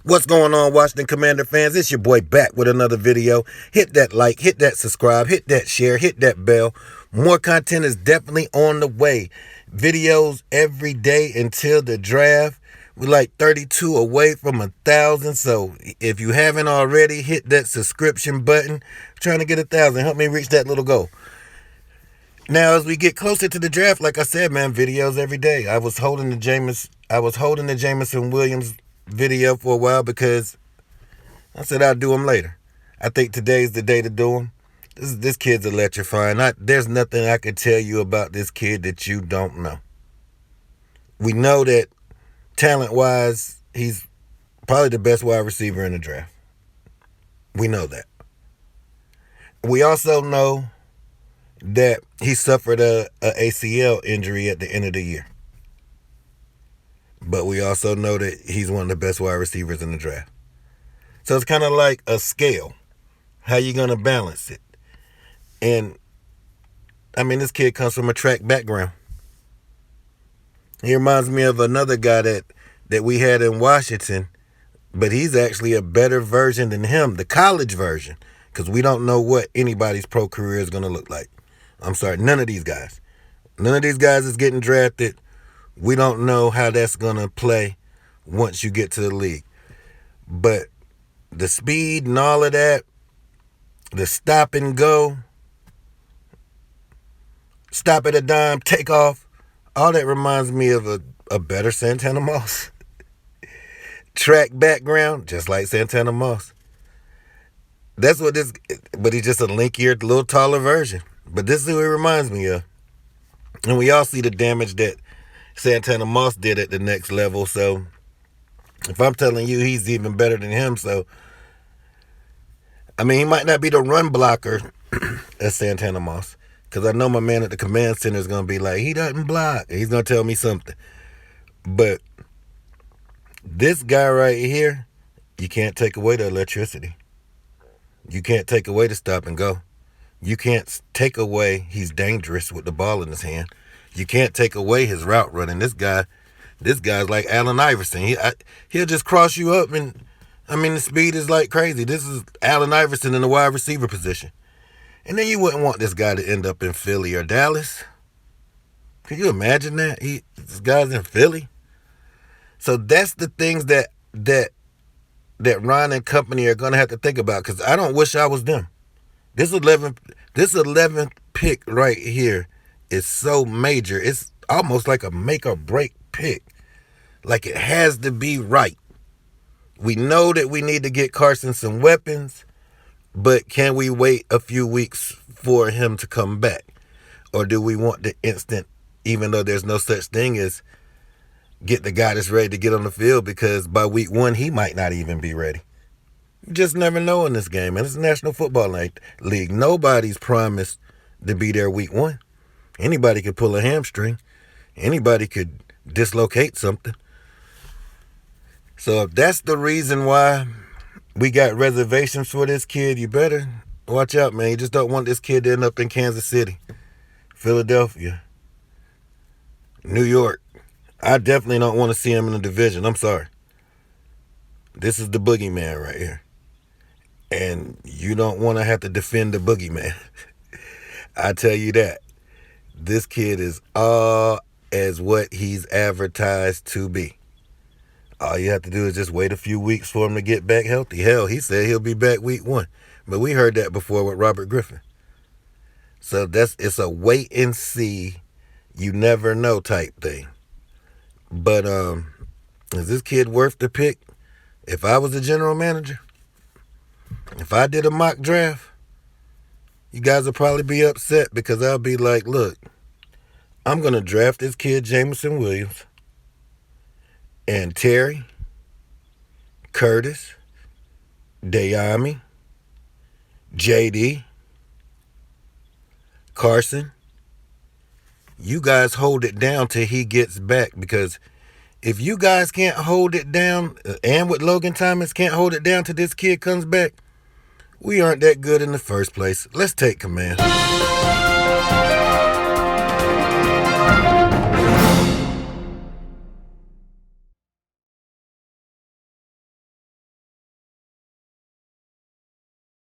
What's going on, Washington Commander fans? It's your boy back with another video. Hit that like, hit that subscribe, hit that share, hit that bell. More content is definitely on the way. Videos every day until the draft. We're like 32 away from 1,000. So if you haven't already, hit that subscription button. I'm trying to get 1,000. Help me reach that little goal. Now, as we get closer to the draft, like I said, man, videos every day. I was holding the Jamison Williams video for a while because I said I'll do them later. I think today's the day to do them. This kid's electrifying. There's nothing I could tell you about this kid that you don't know. We know that talent-wise, he's probably the best wide receiver in the draft. We know that. We also know that he suffered a ACL injury at the end of the year. But we also know that he's one of the best wide receivers in the draft. So it's kind of like a scale. How you going to balance it? And, I mean, this kid comes from a track background. He reminds me of another guy that we had in Washington, but he's actually a better version than him, the college version, because we don't know what anybody's pro career is going to look like. I'm sorry, none of these guys. None of these guys is getting drafted. We don't know how that's going to play once you get to the league. But the speed and all of that, the stop and go, stop at a dime, take off, all that reminds me of a better Santana Moss. Track background, just like Santana Moss. That's what this, but he's just a linkier, little taller version. But this is who he reminds me of. And we all see the damage that Santana Moss did at the next level. So if I'm telling you he's even better than him, so I mean, he might not be the run blocker as Santana Moss, because I know my man at the command center is going to be like, he doesn't block. He's going to tell me something. But this guy right here, you can't take away the electricity. You can't take away the stop and go. You can't take away he's dangerous with the ball in his hand. You can't take away his route running. This guy's like Allen Iverson. He'll just cross you up, and I mean, the speed is like crazy. This is Allen Iverson in the wide receiver position. And then you wouldn't want this guy to end up in Philly or Dallas. Can you imagine that? This guy's in Philly. So that's the things that Ron and company are going to have to think about, because I don't wish I was them. This 11th pick right here is so major. It's almost like a make or break pick. Like, it has to be right. We know that we need to get Carson some weapons, but can we wait a few weeks for him to come back? Or do we want the instant, even though there's no such thing as get the guy that's ready to get on the field, because by week 1, he might not even be ready. You just never know in this game, and it's a National Football League. Nobody's promised to be there week 1. Anybody could pull a hamstring. Anybody could dislocate something. So if that's the reason why we got reservations for this kid, you better watch out, man. You just don't want this kid to end up in Kansas City, Philadelphia, New York. I definitely don't want to see him in the division. I'm sorry. This is the boogeyman right here. And you don't want to have to defend the boogeyman. I tell you that. This kid is all as what he's advertised to be. All you have to do is just wait a few weeks for him to get back healthy. Hell, he said he'll be back week 1. But we heard that before with Robert Griffin. So it's a wait and see, you never know type thing. But is this kid worth the pick? If I was a general manager, if I did a mock draft, you guys will probably be upset, because I'll be like, look, I'm going to draft this kid Jamison Williams, and Terry, Curtis, Dayami, JD, Carson. You guys hold it down till he gets back, because if you guys can't hold it down, and with Logan Thomas can't hold it down till this kid comes back, we aren't that good in the first place. Let's take command.